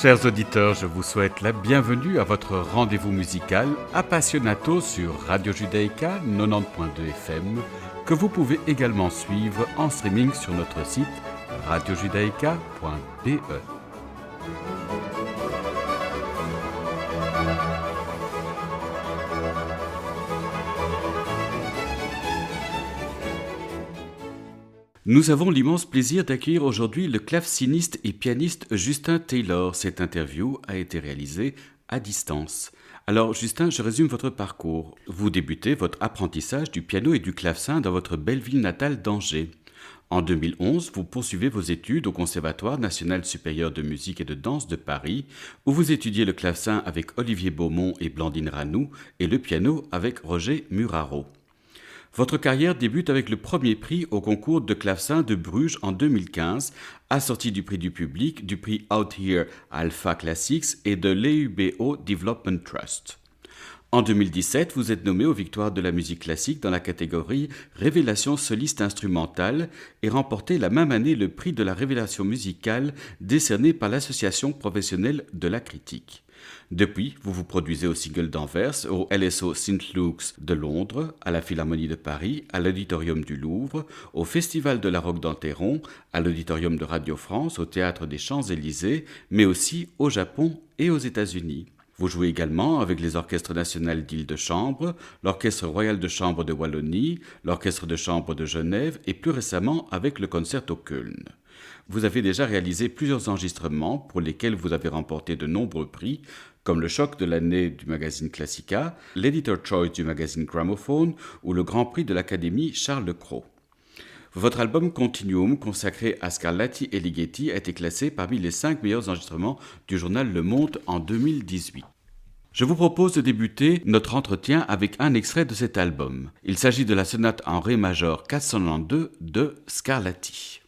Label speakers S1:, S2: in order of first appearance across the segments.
S1: Chers auditeurs, je vous souhaite la bienvenue à votre rendez-vous musical Appassionato sur Radio Judaïka 90.2 FM, que vous pouvez également suivre en streaming sur notre site radiojudaïka.be. Nous avons l'immense plaisir d'accueillir aujourd'hui le claveciniste et pianiste Justin Taylor. Cette interview a été réalisée à distance. Alors Justin, je résume votre parcours. Vous débutez votre apprentissage du piano et du clavecin dans votre belle ville natale d'Angers. En 2011, vous poursuivez vos études au Conservatoire national supérieur de musique et de danse de Paris, où vous étudiez le clavecin avec Olivier Beaumont et Blandine Ranoux et le piano avec Roger Muraro. Votre carrière débute avec le premier prix au concours de clavecin de Bruges en 2015, assorti du prix du public, du prix Out Here Alpha Classics et de l'EUBO Development Trust. En 2017, vous êtes nommé aux Victoires de la musique classique dans la catégorie Révélation soliste instrumentale et remporté la même année le prix de la révélation musicale décerné par l'Association professionnelle de la critique. Depuis, vous vous produisez au Single d'Anvers, au LSO St. Luke's de Londres, à la Philharmonie de Paris, à l'Auditorium du Louvre, au Festival de la Roque d'Enterron, à l'Auditorium de Radio France, au Théâtre des Champs-Élysées, mais aussi au Japon et aux États-Unis. Vous jouez également avec les orchestres nationaux d'Île-de-Chambre, l'Orchestre royal de chambre de Wallonie, l'Orchestre de chambre de Genève et plus récemment avec le Concerto Köln. Vous avez déjà réalisé plusieurs enregistrements pour lesquels vous avez remporté de nombreux prix, comme le choc de l'année du magazine Classica, l'Editor Choice du magazine Gramophone ou le Grand Prix de l'Académie Charles Cros. Votre album Continuum, consacré à Scarlatti e Ligeti, a été classé parmi les 5 meilleurs enregistrements du journal Le Monde en 2018. Je vous propose de débuter notre entretien avec un extrait de cet album. Il s'agit de la sonate en Ré majeur 492 de Scarlatti.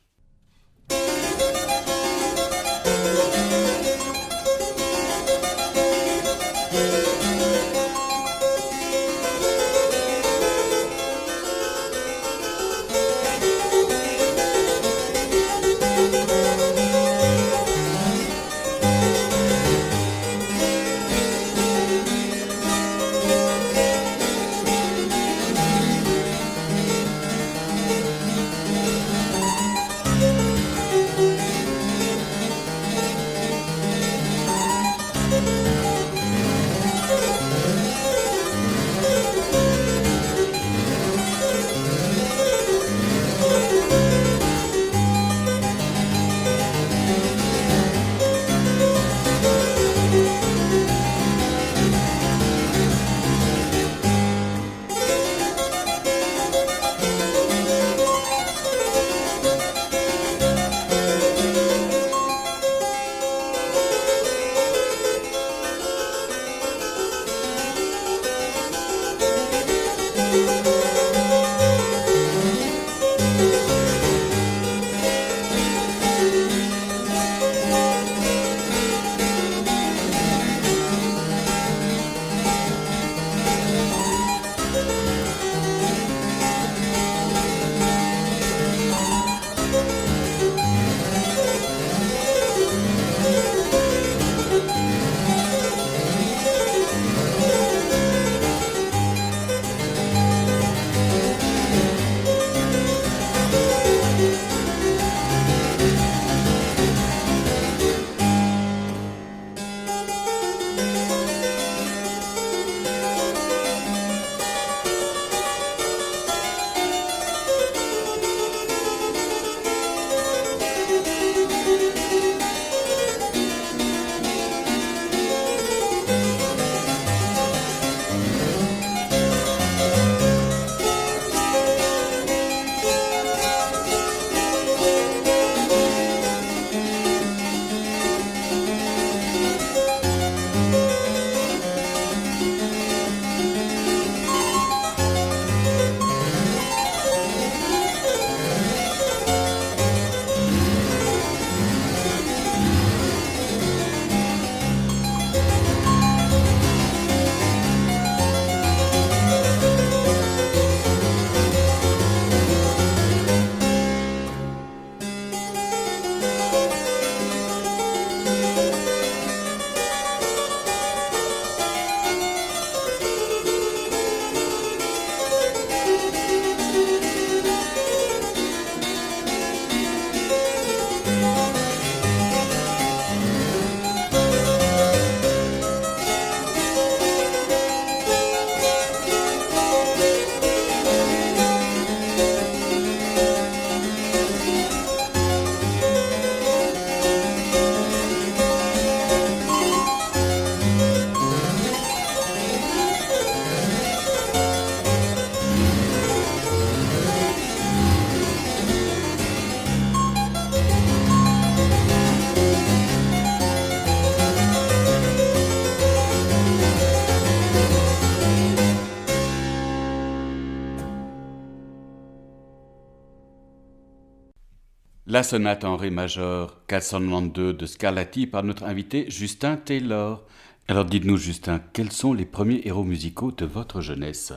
S1: La sonate en ré majeur 492 de Scarlatti par notre invité Justin Taylor. Alors dites-nous Justin, quels sont les premiers héros musicaux de votre jeunesse?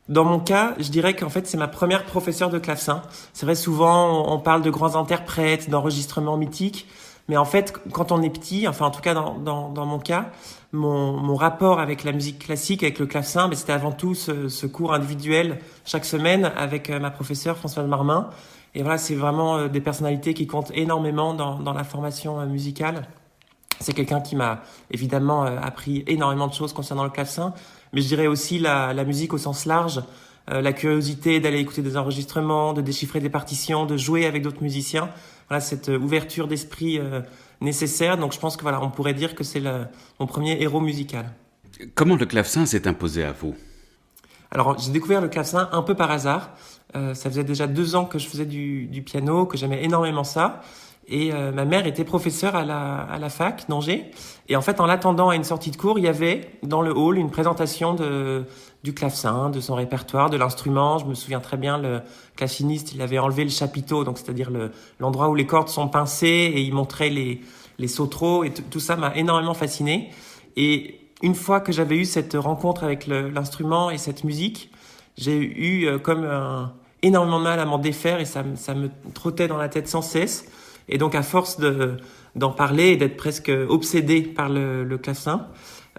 S2: Dans mon cas, je dirais qu'en fait, c'est ma première professeure de clavecin. C'est vrai, souvent, on parle de grands interprètes, d'enregistrements mythiques. Mais en fait, quand on est petit, enfin, en tout cas, dans mon cas, mon rapport avec la musique classique, avec le clavecin, ben, c'était avant tout ce cours individuel chaque semaine avec ma professeure Françoise Marmin. Et voilà, c'est vraiment des personnalités qui comptent énormément dans la formation musicale. C'est quelqu'un qui m'a évidemment appris énormément de choses concernant le clavecin, mais je dirais aussi la musique au sens large, la curiosité d'aller écouter des enregistrements, de déchiffrer des partitions, de jouer avec d'autres musiciens. Voilà, cette ouverture d'esprit nécessaire. Donc je pense que voilà, on pourrait dire que c'est mon premier héros musical.
S1: Comment le clavecin s'est imposé à vous?
S2: Alors j'ai découvert le clavecin un peu par hasard. Ça faisait déjà 2 ans que je faisais du piano, que j'aimais énormément ça. Et ma mère était professeure à la fac d'Angers. Et en fait, en l'attendant à une sortie de cours, il y avait dans le hall une présentation du clavecin, de son répertoire, de l'instrument. Je me souviens très bien, le claveciniste, il avait enlevé le chapiteau, donc c'est-à-dire l'endroit où les cordes sont pincées, et il montrait les sauteraux. Et tout ça m'a énormément fasciné. Et une fois que j'avais eu cette rencontre avec l'instrument et cette musique, j'ai eu énormément de mal à m'en défaire, et ça me trottait dans la tête sans cesse. Et donc, à force d'en parler et d'être presque obsédé par le clavecin,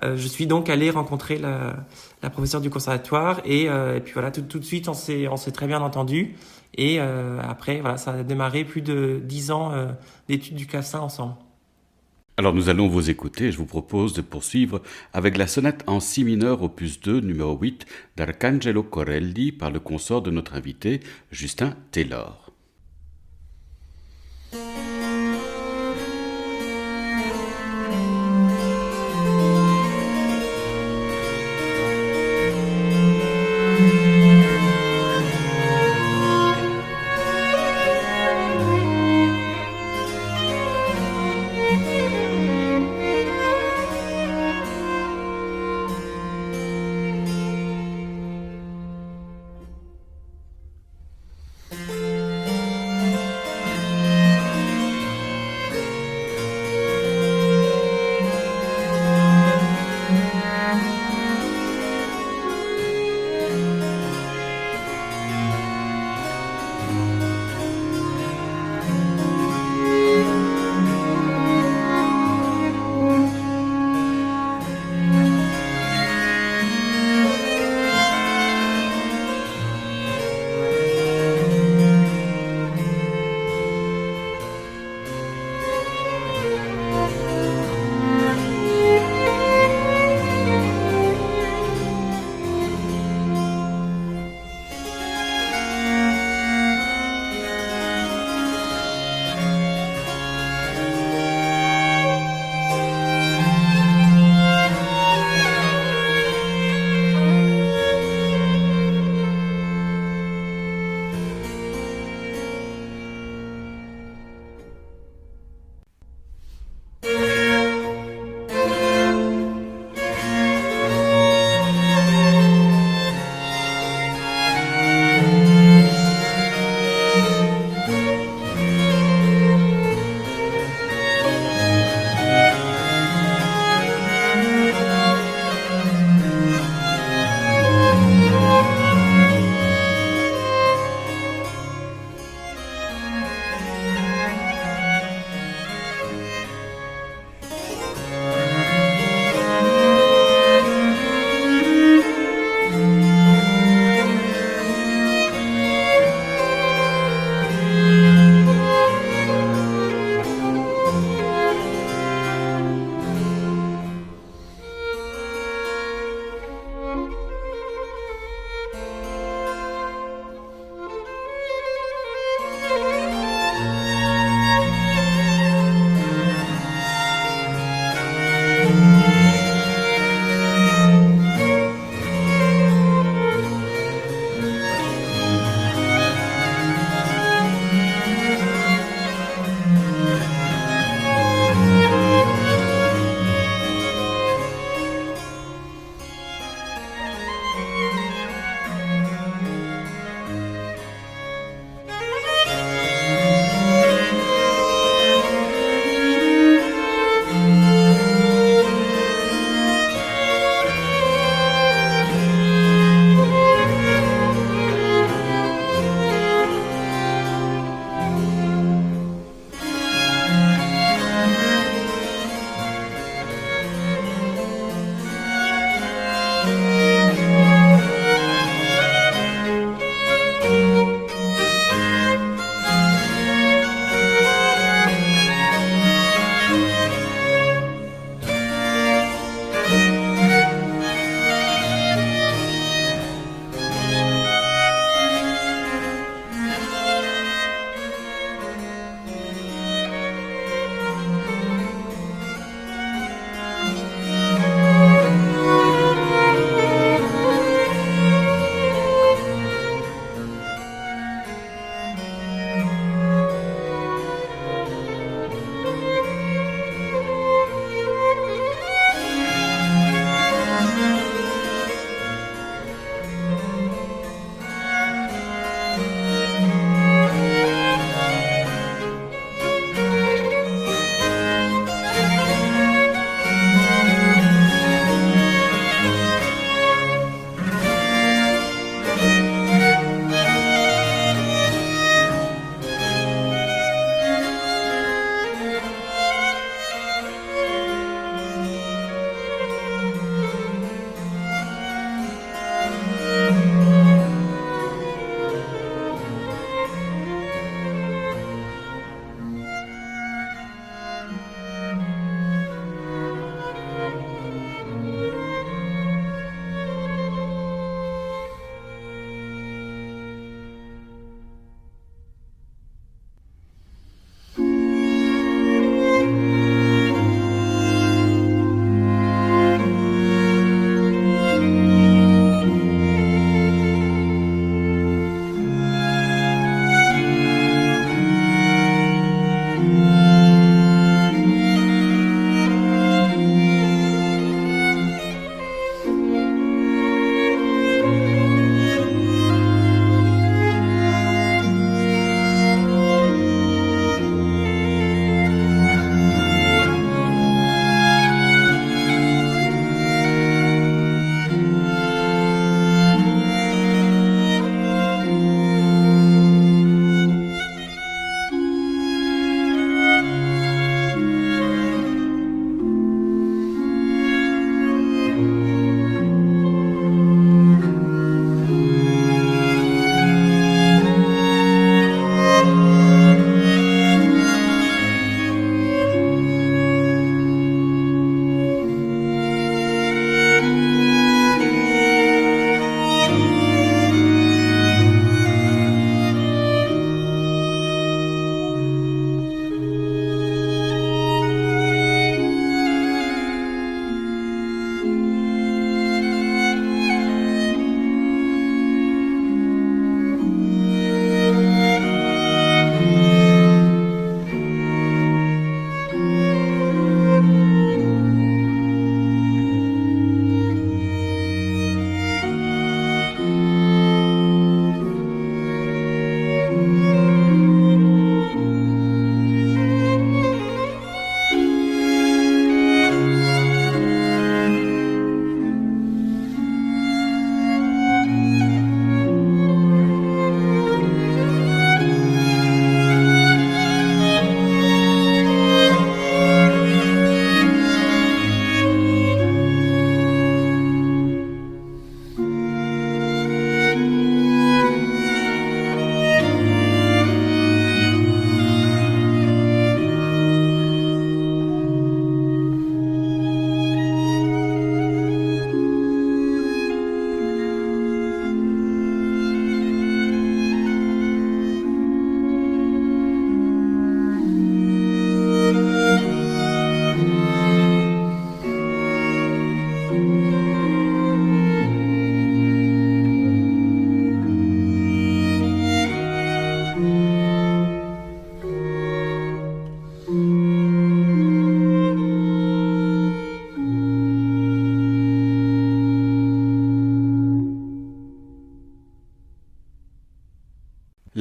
S2: je suis donc allé rencontrer la professeure du conservatoire, et puis voilà, tout de suite, on s'est très bien entendu. Et après, voilà, ça a démarré plus de 10 ans d'études du clavecin ensemble.
S1: Alors nous allons vous écouter et je vous propose de poursuivre avec la sonate en si mineur opus 2 numéro 8 d'Arcangelo Corelli par le consort de notre invité Justin Taylor.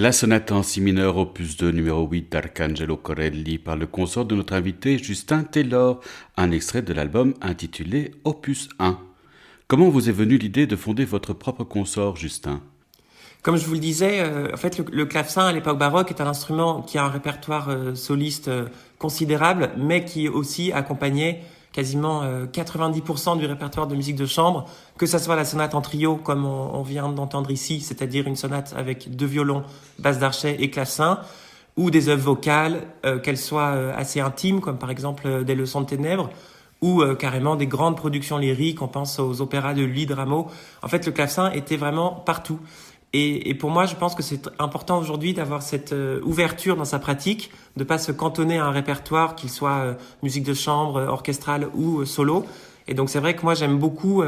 S1: La sonate en si mineur opus 2 numéro 8 d'Arcangelo Corelli par le consort de notre invité Justin Taylor, un extrait de l'album intitulé Opus 1. Comment vous est venue l'idée de fonder votre propre consort, Justin ?
S2: Comme je vous le disais, en fait, le clavecin à l'époque baroque est un instrument qui a un répertoire soliste considérable, mais qui aussi accompagnait quasiment 90% du répertoire de musique de chambre, que ça soit la sonate en trio, comme on vient d'entendre ici, c'est-à-dire une sonate avec 2 violons, basse d'archet et clavecin, ou des œuvres vocales, qu'elles soient assez intimes, comme par exemple des leçons de ténèbres, ou carrément des grandes productions lyriques, on pense aux opéras de Lully de Rameau. En fait, le clavecin était vraiment partout. Et pour moi, je pense que c'est important aujourd'hui d'avoir cette ouverture dans sa pratique, de pas se cantonner à un répertoire, qu'il soit musique de chambre, orchestrale ou solo. Et donc c'est vrai que moi j'aime beaucoup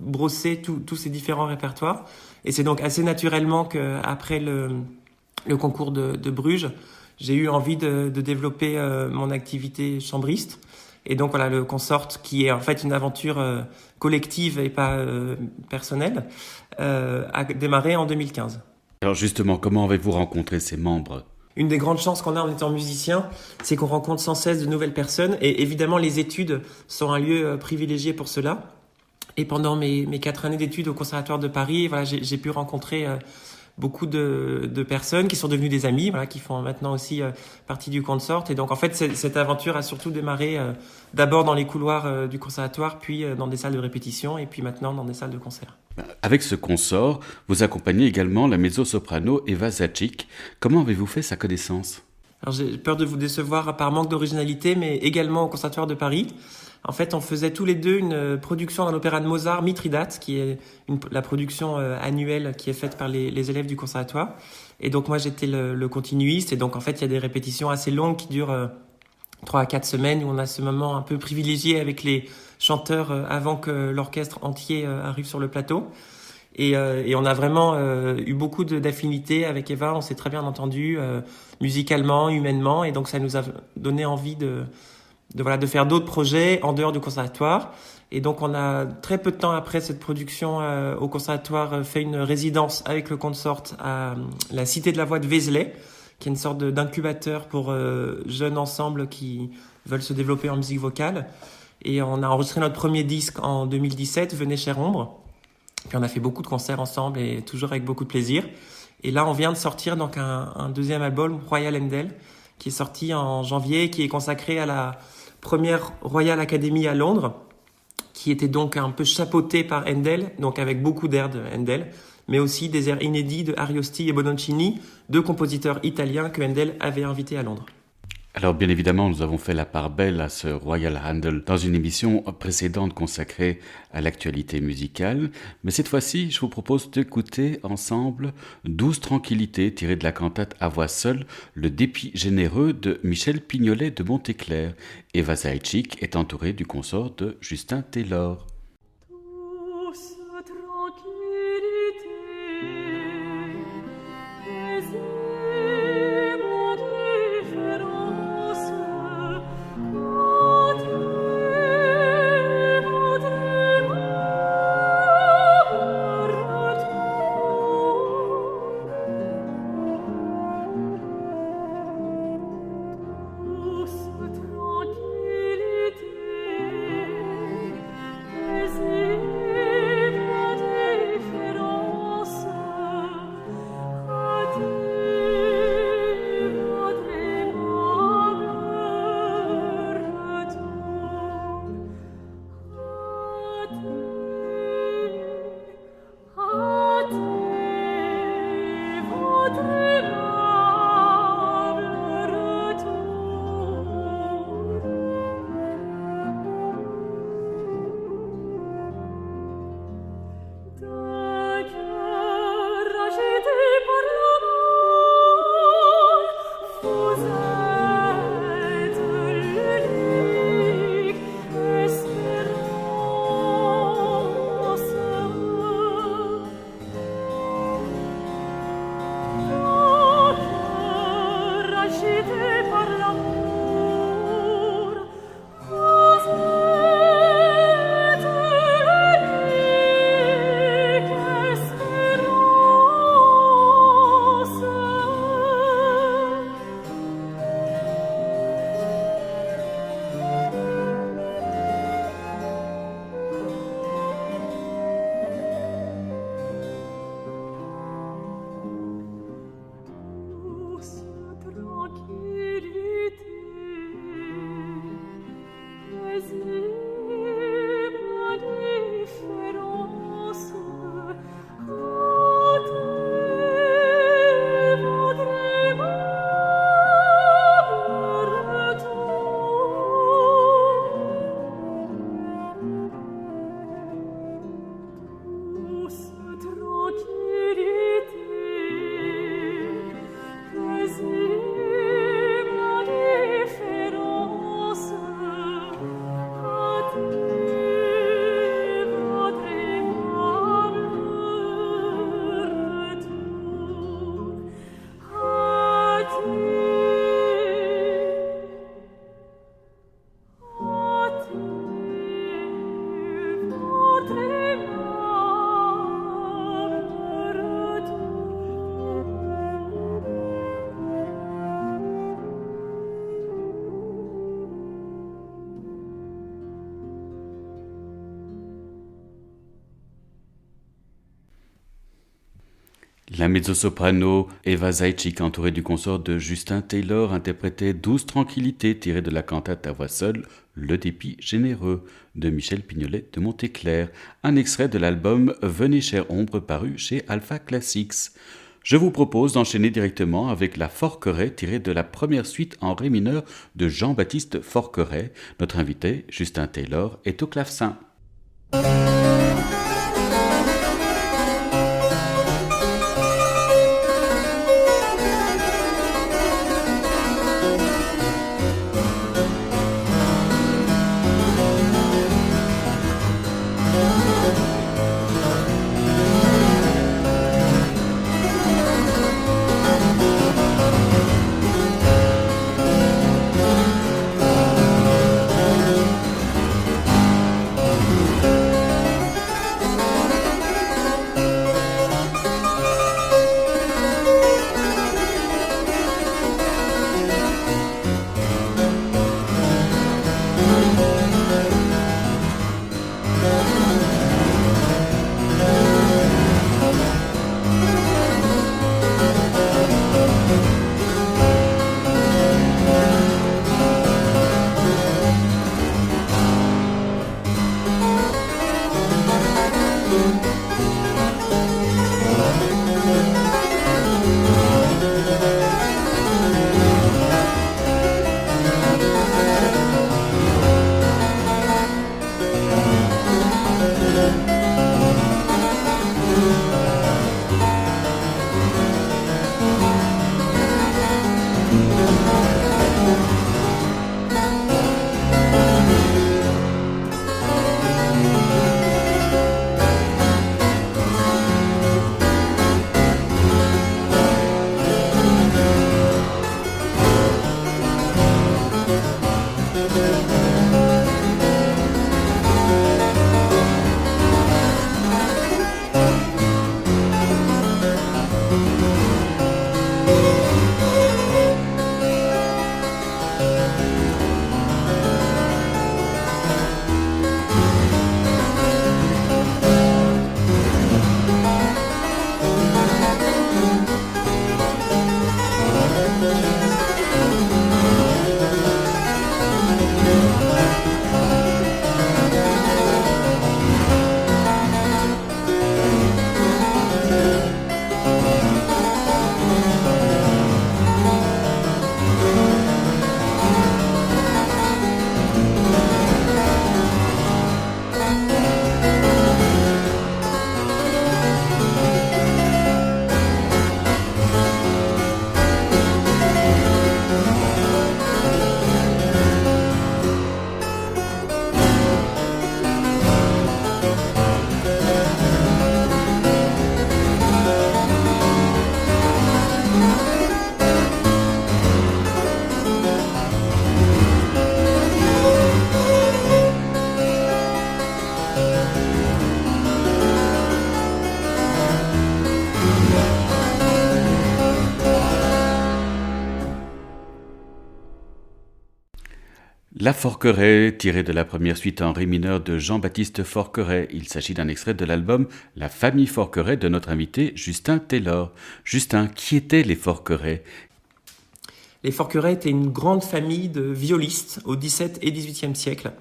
S2: brosser tous ces différents répertoires. Et c'est donc assez naturellement que après le concours de Bruges, j'ai eu envie de développer mon activité chambriste. Et donc voilà, le consort, qui est en fait une aventure collective et pas personnelle, a démarré en 2015.
S1: Alors justement, comment avez-vous rencontré ces membres ?
S2: Une des grandes chances qu'on a en étant musicien, c'est qu'on rencontre sans cesse de nouvelles personnes. Et évidemment, les études sont un lieu privilégié pour cela. Et pendant mes 4 années d'études au Conservatoire de Paris, voilà, j'ai pu rencontrer beaucoup de personnes qui sont devenues des amis, voilà, qui font maintenant aussi partie du consort. Et donc en fait, cette aventure a surtout démarré d'abord dans les couloirs du conservatoire, puis dans des salles de répétition, et puis maintenant dans des salles de concert.
S1: Avec ce consort, vous accompagnez également la mezzo-soprano Eva Zajic. Comment avez-vous fait sa connaissance ?
S2: Alors j'ai peur de vous décevoir par manque d'originalité, mais également au Conservatoire de Paris. En fait, on faisait tous les deux une production d'un opéra de Mozart, Mithridate, qui est la production annuelle qui est faite par les élèves du conservatoire. Et donc moi, j'étais le continuiste. Et donc en fait, il y a des répétitions assez longues qui durent 3 à 4 semaines, où on a ce moment un peu privilégié avec les chanteurs avant que l'orchestre entier arrive sur le plateau. Et on a vraiment eu beaucoup d'affinités avec Eva. On s'est très bien entendu musicalement, humainement. Et donc ça nous a donné envie de faire d'autres projets en dehors du conservatoire. Et donc on a très peu de temps après cette production au conservatoire fait une résidence avec le consort à la Cité de la Voix de Vézelay, qui est une sorte d'incubateur pour jeunes ensembles qui veulent se développer en musique vocale. Et on a enregistré notre premier disque en 2017, Venez chère ombre. Puis on a fait beaucoup de concerts ensemble et toujours avec beaucoup de plaisir. Et là on vient de sortir donc un deuxième album, Royal Handel, qui est sorti en janvier, qui est consacré à la première Royal Academy à Londres, qui était donc un peu chapeautée par Handel, donc avec beaucoup d'airs de Handel, mais aussi des airs inédits de Ariosti et Bononcini, 2 compositeurs italiens que Handel avait invités à Londres.
S1: Alors bien évidemment, nous avons fait la part belle à ce Royal Handel dans une émission précédente consacrée à l'actualité musicale. Mais cette fois-ci, je vous propose d'écouter ensemble 12 tranquillités tirées de la cantate à voix seule, Le dépit généreux de Michel Pignolet de Montéclair. Eva Zajic est entourée du consort de Justin Taylor.
S3: Oh
S1: La mezzo-soprano Eva Zaitchik, entourée du consort de Justin Taylor, interprétait Douce tranquillité tirée de la cantate à voix seule Le dépit généreux de Michel Pignolet de Montéclair, un extrait de l'album Venez chère ombre paru chez Alpha Classics. Je vous propose d'enchaîner directement avec la Forqueray tirée de la première suite en ré mineur de Jean-Baptiste Forqueray. Notre invité, Justin Taylor, est au clavecin. La Forqueray, tirée de la première suite en ré mineur de Jean-Baptiste Forqueray. Il s'agit d'un extrait de l'album La famille Forqueray de notre invité Justin Taylor. Justin, qui étaient les Forqueray ?
S2: Les Forqueray étaient une grande famille de violistes au XVIIe et XVIIIe siècle.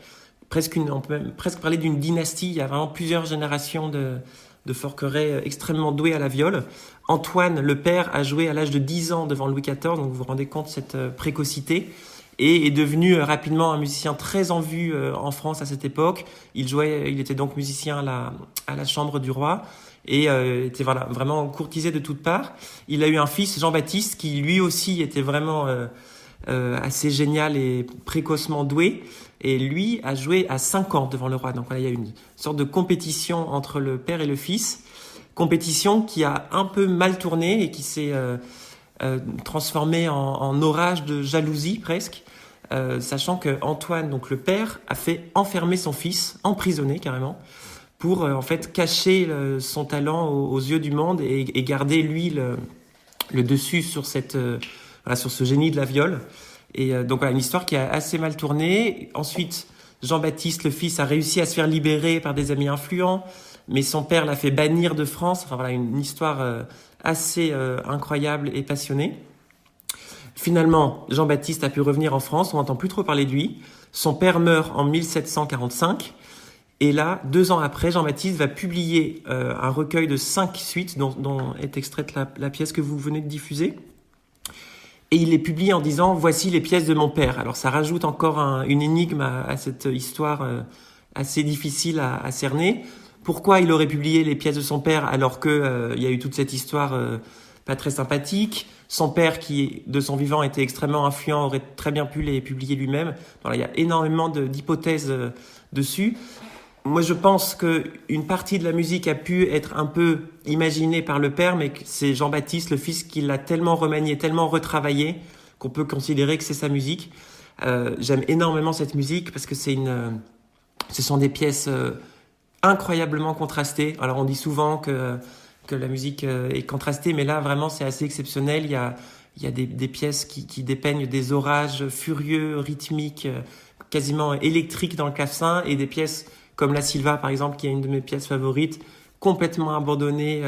S2: On peut même presque parler d'une dynastie. Il y a vraiment plusieurs générations de Forqueray extrêmement doués à la viole. Antoine, le père, a joué à l'âge de 10 ans devant Louis XIV, donc vous vous rendez compte de cette précocité. Et est devenu rapidement un musicien très en vue en France à cette époque. Il était donc musicien à la chambre du roi et était vraiment courtisé de toutes parts. Il a eu un fils, Jean-Baptiste, qui lui aussi était vraiment assez génial et précocement doué. Et lui a joué à 5 ans devant le roi. Donc voilà, il y a une sorte de compétition entre le père et le fils. Compétition qui a un peu mal tourné et qui s'est transformée en orage de jalousie presque. Sachant que Antoine, donc le père, a fait enfermer son fils, emprisonner carrément, pour en fait cacher son talent aux yeux du monde et garder lui le dessus sur sur ce génie de la viole. Et donc voilà, une histoire qui a assez mal tourné. Ensuite, Jean-Baptiste, le fils, a réussi à se faire libérer par des amis influents. mais son père l'a fait bannir de France. Enfin voilà, une histoire assez incroyable et passionnée. Finalement, Jean-Baptiste a pu revenir en France, on n'entend plus trop parler de lui. Son père meurt en 1745. Et là, 2 ans après, Jean-Baptiste va publier un recueil de 5 suites dont est extraite la pièce que vous venez de diffuser. Et il les publie en disant « Voici les pièces de mon père ». Alors ça rajoute encore une énigme à cette histoire assez difficile à cerner. Pourquoi il aurait publié les pièces de son père alors que il y a eu toute cette histoire pas très sympathique. Son père, qui de son vivant était extrêmement influent, aurait très bien pu les publier lui-même. Voilà, il y a énormément d'hypothèses dessus. Moi, je pense qu'une partie de la musique a pu être un peu imaginée par le père, mais que c'est Jean-Baptiste, le fils, qui l'a tellement remanié, tellement retravaillé, qu'on peut considérer que c'est sa musique. J'aime énormément cette musique parce que ce sont des pièces incroyablement contrastées. Alors, on dit souvent que la musique est contrastée, mais là, vraiment, c'est assez exceptionnel. Il y a des pièces qui dépeignent des orages furieux, rythmiques, quasiment électriques dans le clavecin, et des pièces comme La Silva, par exemple, qui est une de mes pièces favorites, complètement abandonnée,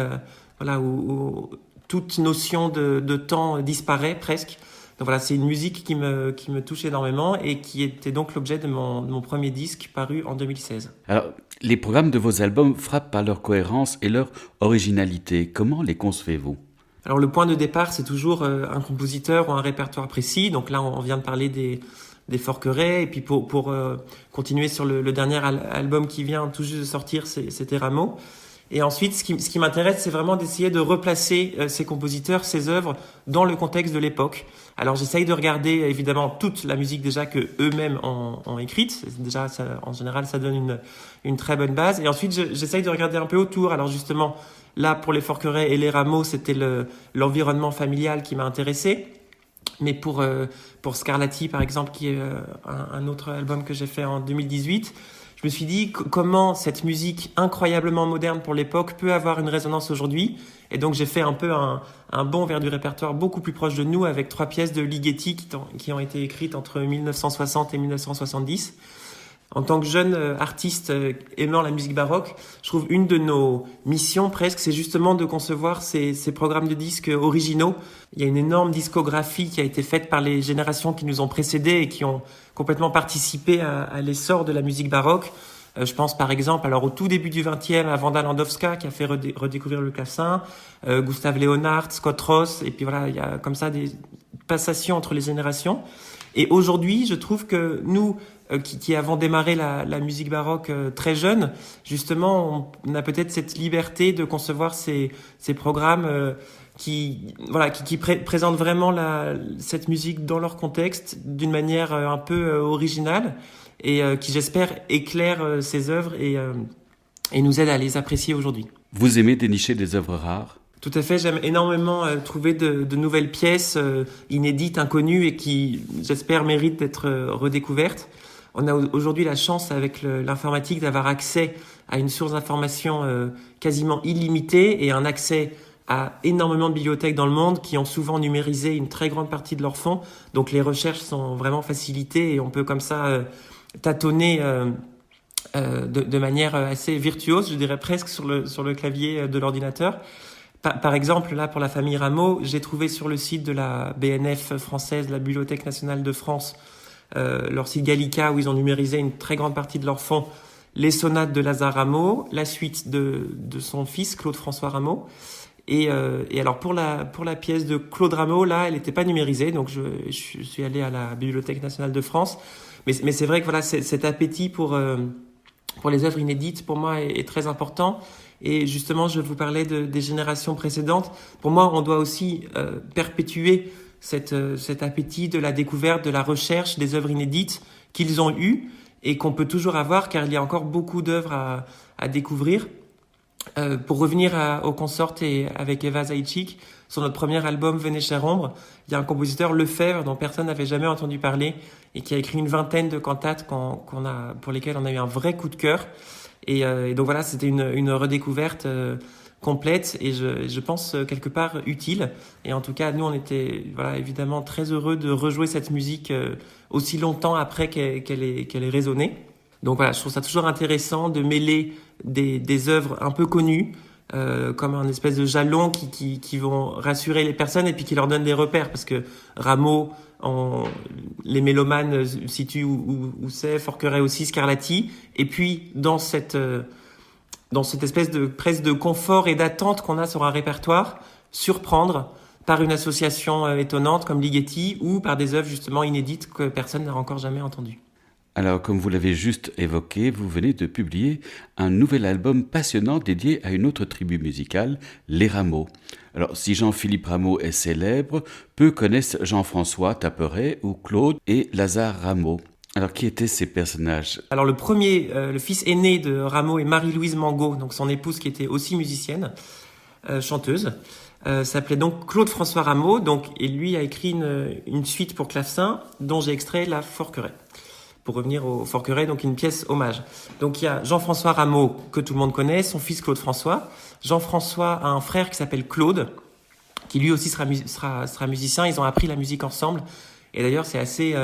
S2: voilà, où toute notion de temps disparaît presque. Donc voilà, c'est une musique qui me touche énormément et qui était donc l'objet de mon premier disque paru en 2016.
S1: Alors, les programmes de vos albums frappent par leur cohérence et leur originalité. Comment les concevez-vous ?
S2: Alors le point de départ, c'est toujours un compositeur ou un répertoire précis. Donc là, on vient de parler des Forqueray. Et puis pour continuer sur le dernier album qui vient tout juste de sortir, c'était Rameau. Et ensuite, ce qui m'intéresse, c'est vraiment d'essayer de replacer ces compositeurs, ces œuvres, dans le contexte de l'époque. Alors j'essaye de regarder évidemment toute la musique déjà que eux-mêmes ont écrite. Déjà, en général, ça donne une très bonne base. Et ensuite, j'essaye de regarder un peu autour. Alors justement, là, pour les Forqueray et les Rameau, c'était l'environnement familial qui m'a intéressé. Mais pour Scarlatti, par exemple, qui est un autre album que j'ai fait en 2018, je me suis dit comment cette musique incroyablement moderne pour l'époque peut avoir une résonance aujourd'hui. Et donc j'ai fait un peu un bond vers du répertoire beaucoup plus proche de nous avec 3 pièces de Ligeti qui ont été écrites entre 1960 et 1970. En tant que jeune artiste aimant la musique baroque, je trouve une de nos missions presque, c'est justement de concevoir ces programmes de disques originaux. Il y a une énorme discographie qui a été faite par les générations qui nous ont précédés et qui ont complètement participé à l'essor de la musique baroque. Je pense par exemple au tout début du XXe à Wanda Landowska qui a fait redécouvrir le clavecin, Gustave Leonhardt, Scott Ross, et puis voilà, il y a comme ça des passations entre les générations. Et aujourd'hui, je trouve que nous, qui avons démarré la musique baroque très jeune, justement, on a peut-être cette liberté de concevoir ces programmes qui présentent vraiment cette musique dans leur contexte d'une manière un peu originale et qui, j'espère, éclairent ces œuvres et nous aident à les apprécier aujourd'hui.
S1: Vous aimez dénicher des œuvres rares ?
S2: Tout à fait, j'aime énormément trouver de nouvelles pièces inédites, inconnues et qui, j'espère, méritent d'être redécouvertes. On a aujourd'hui la chance avec l'informatique d'avoir accès à une source d'information quasiment illimitée et un accès à énormément de bibliothèques dans le monde qui ont souvent numérisé une très grande partie de leurs fonds. Donc les recherches sont vraiment facilitées et on peut comme ça tâtonner de manière assez virtuose, je dirais presque sur le clavier de l'ordinateur. Par exemple, là, pour la famille Rameau, j'ai trouvé sur le site de la BNF française, la Bibliothèque nationale de France, leur site Gallica, où ils ont numérisé une très grande partie de leurs fonds, les sonates de Lazare Rameau, la suite de son fils, Claude-François Rameau. Et alors, pour la pièce de Claude Rameau, là, elle n'était pas numérisée, donc je suis allé à la Bibliothèque nationale de France. Mais c'est vrai que voilà, cet appétit pour les œuvres inédites, pour moi, est très important. Et justement, je vous parlais des générations précédentes. Pour moi, on doit aussi perpétuer cet appétit de la découverte, de la recherche des œuvres inédites qu'ils ont eues et qu'on peut toujours avoir, car il y a encore beaucoup d'œuvres à découvrir. Pour revenir au Consort et avec Eva Zaïtchik, sur notre premier album Venez chère ombre, il y a un compositeur, Lefebvre, dont personne n'avait jamais entendu parler et qui a écrit une vingtaine de cantates pour lesquelles on a eu un vrai coup de cœur. Et donc voilà, c'était une redécouverte complète et je pense quelque part utile. Et en tout cas, nous, on était évidemment très heureux de rejouer cette musique aussi longtemps après qu'elle ait résonné. Donc voilà, je trouve ça toujours intéressant de mêler des œuvres un peu connues, comme un espèce de jalon qui vont rassurer les personnes et puis qui leur donnent des repères, parce que Rameau, les mélomanes situent où c'est, Forqueray aussi, Scarlatti, et puis dans cette espèce de presque de confort et d'attente qu'on a sur un répertoire, surprendre par une association étonnante comme Ligeti ou par des œuvres justement inédites que personne n'a encore jamais entendues.
S1: Alors, comme vous l'avez juste évoqué, vous venez de publier un nouvel album passionnant dédié à une autre tribu musicale, les Rameaux. Alors, si Jean-Philippe Rameau est célèbre, peu connaissent Jean-François Tapperet ou Claude et Lazare Rameau. Alors, qui étaient ces personnages ?
S2: Alors, le premier, le fils aîné de Rameau est Marie-Louise Mangot, donc son épouse qui était aussi musicienne, chanteuse. S'appelait donc Claude François Rameau, et lui a écrit une suite pour clavecin dont j'ai extrait la Forqueray. Pour revenir au Forqueray, donc une pièce hommage. Donc il y a Jean-François Rameau, que tout le monde connaît, son fils Claude François. Jean-François a un frère qui s'appelle Claude, qui lui aussi sera musicien. Ils ont appris la musique ensemble. Et d'ailleurs, c'est assez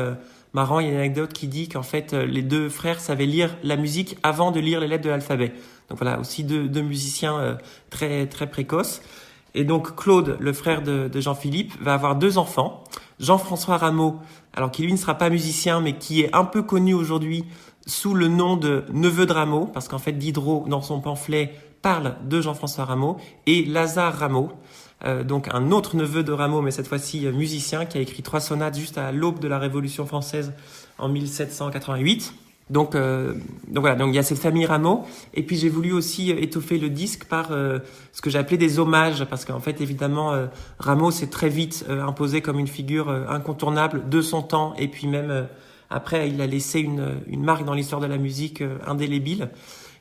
S2: marrant, il y a une anecdote qui dit qu'en fait, les deux frères savaient lire la musique avant de lire les lettres de l'alphabet. Donc voilà, aussi deux musiciens très, très précoces. Et donc Claude, le frère de Jean-Philippe, va avoir 2 enfants. Jean-François Rameau, alors qui lui ne sera pas musicien, mais qui est un peu connu aujourd'hui sous le nom de neveu de Rameau, parce qu'en fait Diderot, dans son pamphlet, parle de Jean-François Rameau, et Lazare Rameau, donc un autre neveu de Rameau, mais cette fois-ci musicien, qui a écrit 3 sonates juste à l'aube de la Révolution française en 1788. Donc voilà, donc il y a cette famille Rameau, et puis j'ai voulu aussi étoffer le disque par ce que j'ai appelé des hommages, parce qu'en fait évidemment Rameau s'est très vite imposé comme une figure incontournable de son temps, et puis même après il a laissé une marque dans l'histoire de la musique indélébile.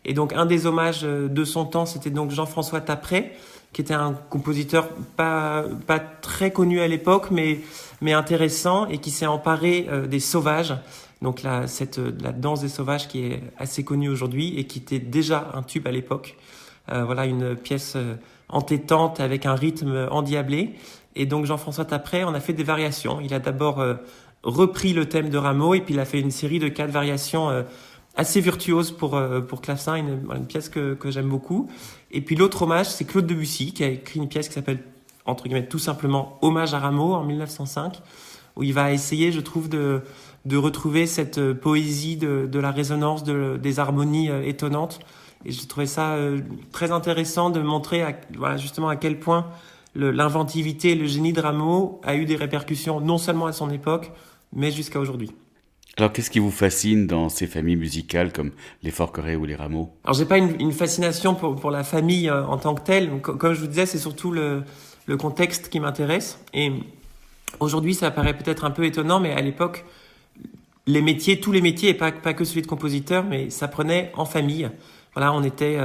S2: Et donc un des hommages de son temps, c'était donc Jean-François Tapperet, qui était un compositeur pas très connu à l'époque, mais intéressant, et qui s'est emparé des Sauvages. Donc la danse des Sauvages qui est assez connue aujourd'hui et qui était déjà un tube à l'époque. Voilà une pièce entêtante avec un rythme endiablé. Et donc Jean-François Tapperet en a fait des variations. Il a d'abord repris le thème de Rameau, et puis il a fait une série de 4 variations assez virtuoses pour clavecin, une pièce que j'aime beaucoup. Et puis l'autre hommage, c'est Claude Debussy qui a écrit une pièce qui s'appelle entre guillemets tout simplement Hommage à Rameau en 1905, où il va essayer, je trouve, de retrouver cette poésie de la résonance, des harmonies étonnantes. Et j'ai trouvé ça très intéressant de montrer justement à quel point l'inventivité et le génie de Rameau a eu des répercussions non seulement à son époque, mais jusqu'à aujourd'hui.
S1: Alors, qu'est-ce qui vous fascine dans ces familles musicales comme les Forqueray ou les Rameau ?
S2: Alors, j'ai pas une fascination pour la famille en tant que telle. Donc, comme je vous disais, c'est surtout le contexte qui m'intéresse. Et aujourd'hui, ça paraît peut-être un peu étonnant, mais à l'époque, tous les métiers, et pas que celui de compositeur, mais s'apprenaient en famille. Voilà, on était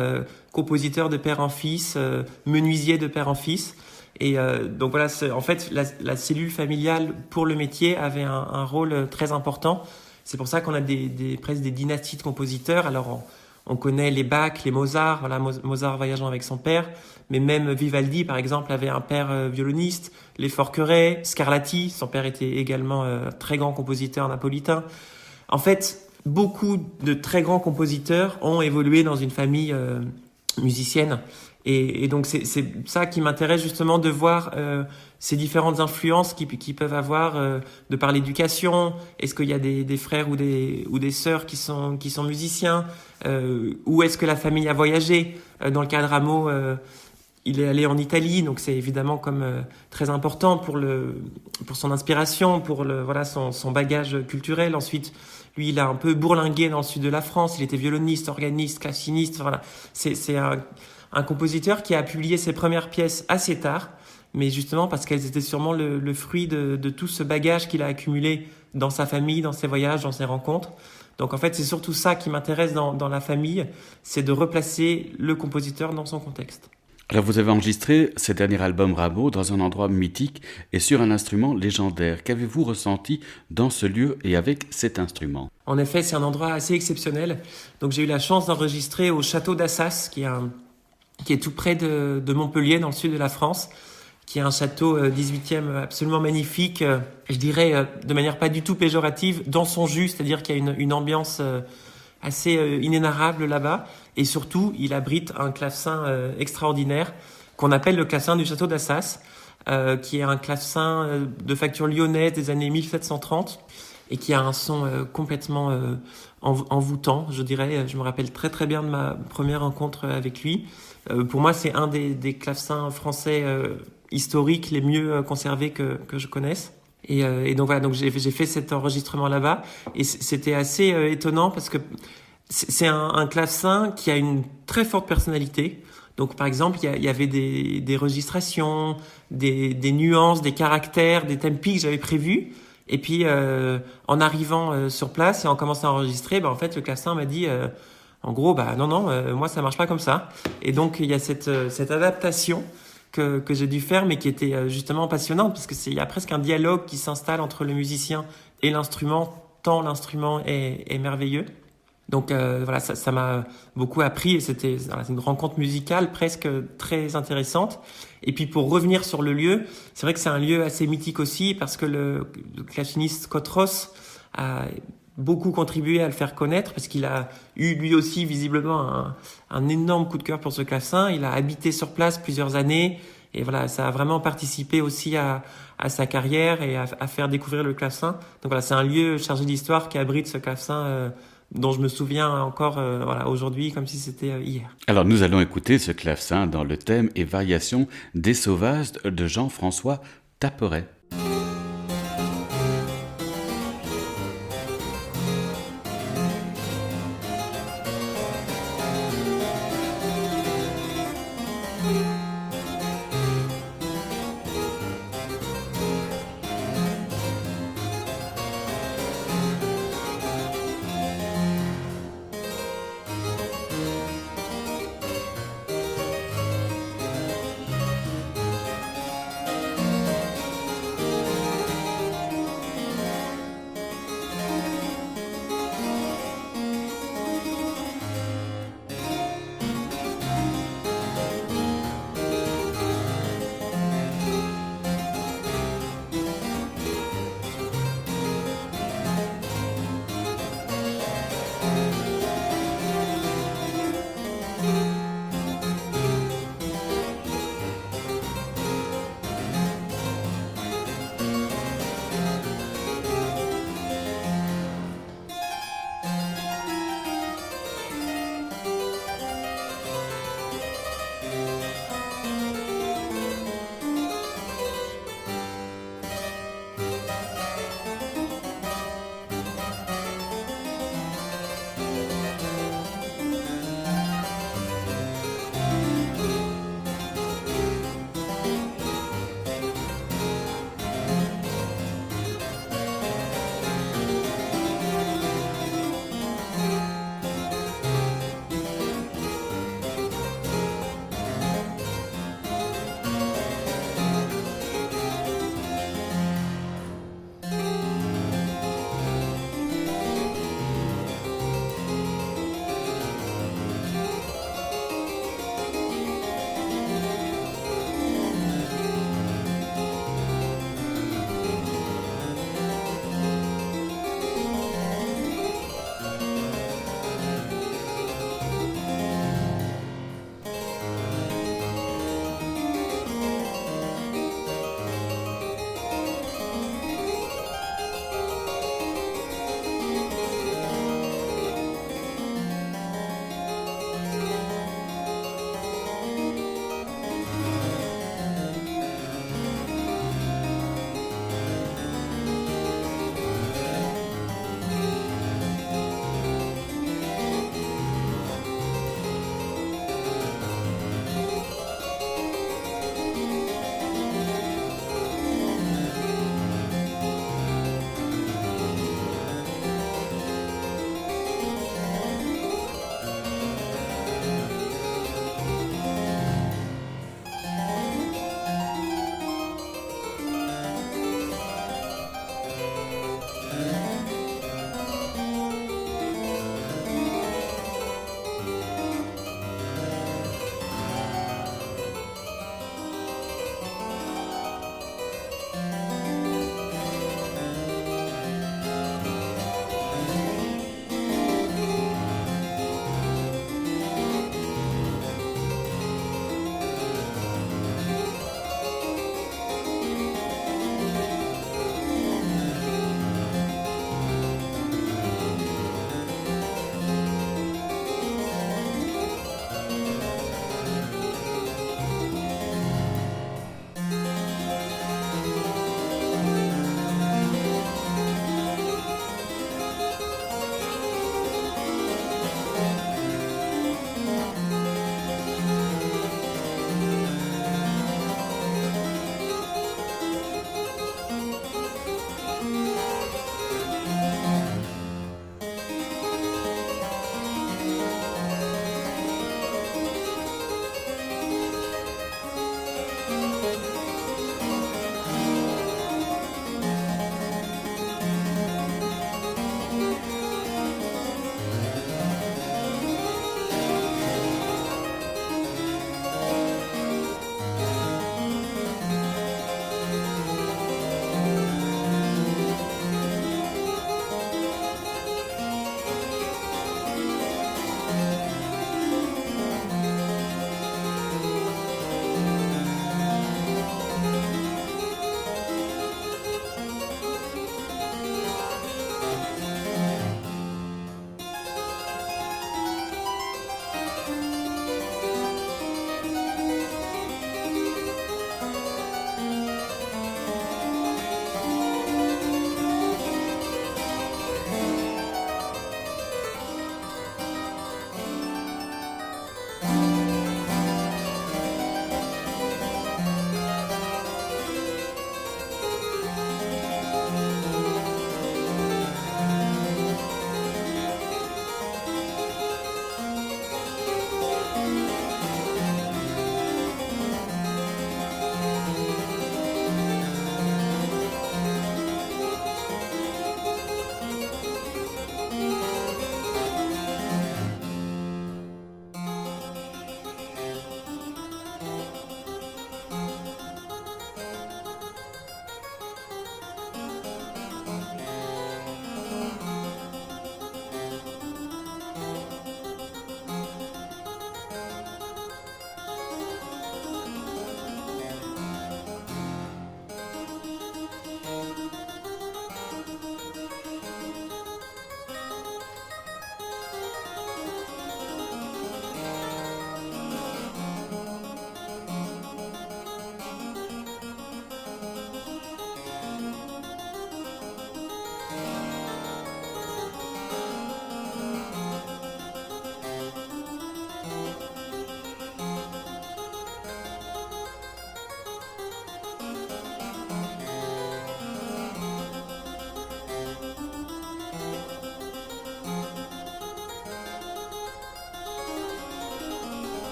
S2: compositeur de père en fils, menuisier de père en fils. Et donc voilà, en fait, la cellule familiale pour le métier avait un rôle très important. C'est pour ça qu'on a presque des dynasties de compositeurs. Alors, on connaît les Bach, les Mozart, voilà, Mozart voyageant avec son père, mais même Vivaldi, par exemple, avait un père violoniste, les Forqueray, Scarlatti, son père était également très grand compositeur napolitain. En fait, beaucoup de très grands compositeurs ont évolué dans une famille musicienne. Et donc c'est ça qui m'intéresse justement, de voir ces différentes influences qui peuvent avoir de par l'éducation. Est-ce qu'il y a des frères ou des sœurs qui sont musiciens, où est-ce que la famille a voyagé? Dans le cas de Rameau, il est allé en Italie, donc c'est évidemment comme très important pour son inspiration, pour son bagage culturel. Ensuite, lui, il a un peu bourlingué dans le sud de la France. Il était violoniste, organiste, claveciniste. Voilà, c'est un compositeur qui a publié ses premières pièces assez tard, mais justement parce qu'elles étaient sûrement le fruit de tout ce bagage qu'il a accumulé dans sa famille, dans ses voyages, dans ses rencontres. Donc en fait, c'est surtout ça qui m'intéresse dans la famille, c'est de replacer le compositeur dans son contexte.
S1: Alors vous avez enregistré ce dernier album Rameau dans un endroit mythique et sur un instrument légendaire. Qu'avez-vous ressenti dans ce lieu et avec cet instrument ?
S2: En effet, c'est un endroit assez exceptionnel. Donc j'ai eu la chance d'enregistrer au château d'Assas, qui est tout près de Montpellier, dans le sud de la France, qui est un château 18e absolument magnifique, je dirais de manière pas du tout péjorative, dans son jus, c'est-à-dire qu'il y a une ambiance assez inénarrable là-bas. Et surtout, il abrite un clavecin extraordinaire qu'on appelle le clavecin du château d'Assas, qui est un clavecin de facture lyonnaise des années 1730 et qui a un son complètement envoûtant, je dirais. Je me rappelle très très bien de ma première rencontre avec lui. Pour moi, c'est un des clavecins français historiques les mieux conservés que je connaisse. Et donc voilà, donc j'ai fait cet enregistrement là-bas et c'était assez étonnant parce que c'est un clavecin qui a une très forte personnalité. Donc par exemple, il y avait des registrations, des nuances, des caractères, des tempi que j'avais prévus. Et puis en arrivant sur place et en commençant à enregistrer, en fait le clavecin m'a dit en gros non, moi ça marche pas comme ça. Et donc il y a cette adaptation que j'ai dû faire, mais qui était justement passionnante, parce que il y a presque un dialogue qui s'installe entre le musicien et l'instrument, tant l'instrument est merveilleux. Donc voilà, ça m'a beaucoup appris et c'était une rencontre musicale presque très intéressante. Et puis pour revenir sur le lieu, c'est vrai que c'est un lieu assez mythique aussi parce que le claveciniste Scott Ross a beaucoup contribué à le faire connaître parce qu'il a eu lui aussi visiblement un énorme coup de cœur pour ce clavecin. Il a habité sur place plusieurs années et voilà, ça a vraiment participé aussi à sa carrière et à faire découvrir le clavecin. Donc voilà, c'est un lieu chargé d'histoire qui abrite ce clavecin dont je me souviens encore aujourd'hui comme si c'était hier.
S1: Alors nous allons écouter ce clavecin dans le thème et variation des Sauvages de Jean-François Tapperet.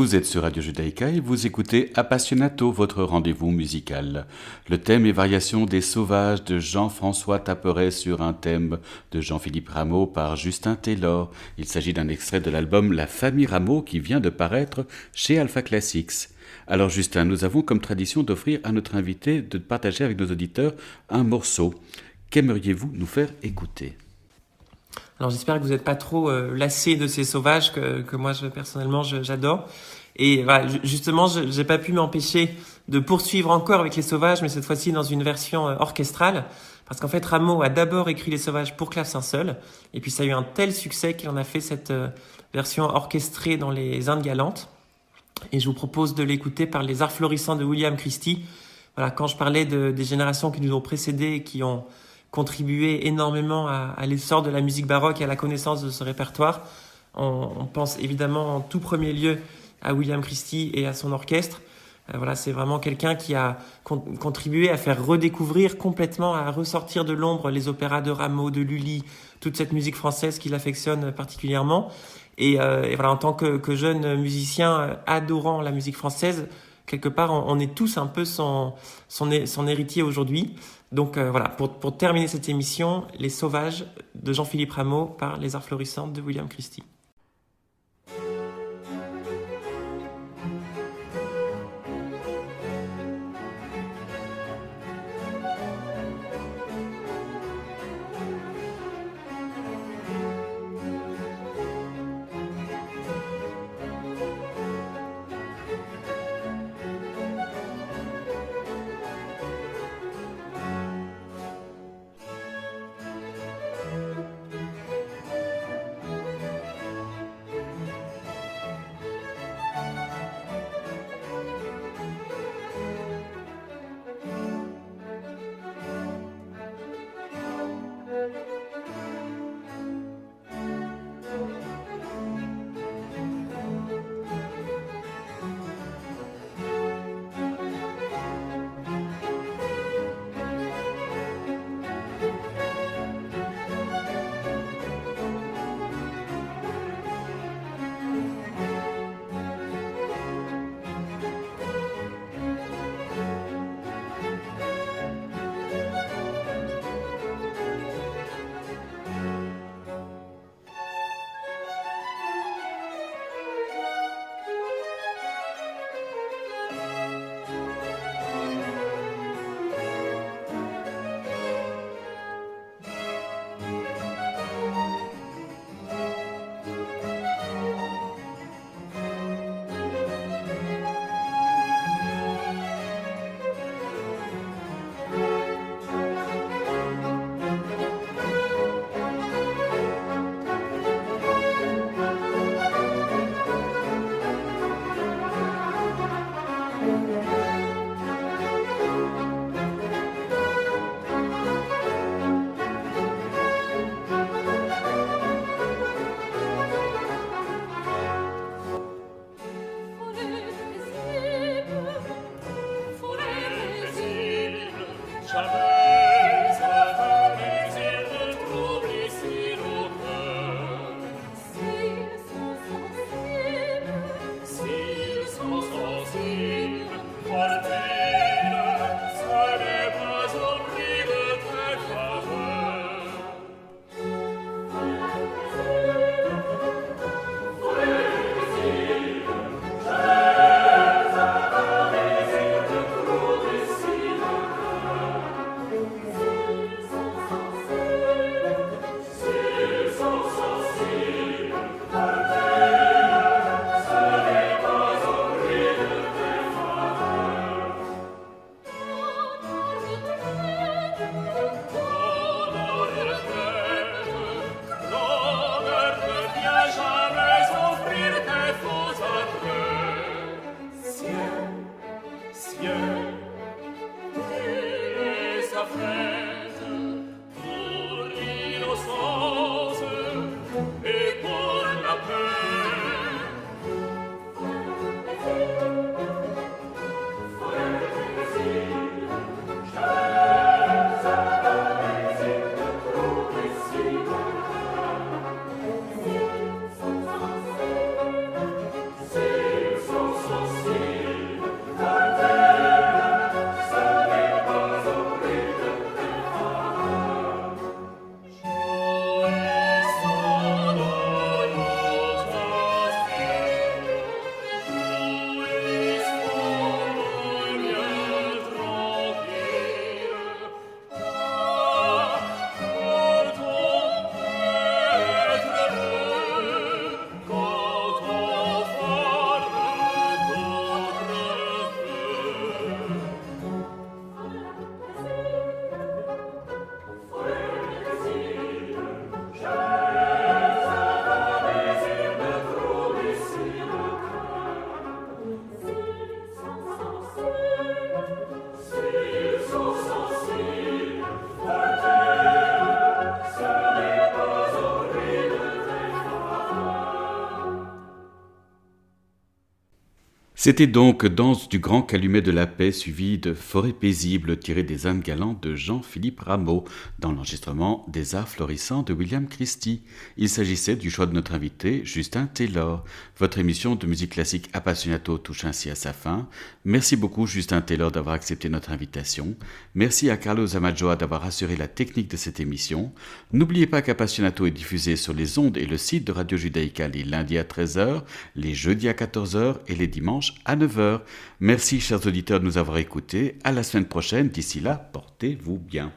S1: Vous êtes sur Radio Judaïka et vous écoutez Appassionato, votre rendez-vous musical. Le thème est Variation des sauvages de Jean-François Tapperet sur un thème de Jean-Philippe Rameau par Justin Taylor. Il s'agit d'un extrait de l'album La Famille Rameau qui vient de paraître chez Alpha Classics. Alors Justin, nous avons comme tradition d'offrir à notre invité de partager avec nos auditeurs un morceau. Qu'aimeriez-vous nous faire écouter ?
S2: Alors j'espère que vous n'êtes pas trop lassés de ces sauvages que moi personnellement j'adore. Et voilà, justement, j'ai pas pu m'empêcher de poursuivre encore avec les sauvages, mais cette fois-ci dans une version orchestrale, parce qu'en fait Rameau a d'abord écrit les sauvages pour clavecin seul, et puis ça a eu un tel succès qu'il en a fait cette version orchestrée dans les Indes galantes. Et je vous propose de l'écouter par les arts florissants de William Christie. Voilà, quand je parlais des générations qui nous ont précédés et qui ont contribué énormément à l'essor de la musique baroque et à la connaissance de ce répertoire, on pense évidemment en tout premier lieu à William Christie et à son orchestre. Voilà, c'est vraiment quelqu'un qui a contribué à faire redécouvrir complètement, à ressortir de l'ombre les opéras de Rameau, de Lully, toute cette musique française qu'il affectionne particulièrement. Et voilà, en tant que jeune musicien adorant la musique française, quelque part, on est tous un peu son héritier aujourd'hui. Donc voilà, pour terminer cette émission, Les Sauvages de Jean-Philippe Rameau par les arts florissants de William Christie.
S1: C'était donc Danse du grand calumet de la paix suivi de Forêt paisible tiré des âmes galantes de Jean-Philippe Rameau dans l'enregistrement des arts florissants de William Christie. Il s'agissait du choix de notre invité, Justin Taylor. Votre émission de musique classique Appassionato touche ainsi à sa fin. Merci beaucoup Justin Taylor d'avoir accepté notre invitation. Merci à Carlos Amajoa d'avoir assuré la technique de cette émission. N'oubliez pas qu'Appassionato est diffusé sur les ondes et le site de Radio Judaïka les lundis à 13h, les jeudis à 14h et les dimanches à 9h. Merci chers auditeurs de nous avoir écoutés. À la semaine prochaine. D'ici là, portez-vous bien.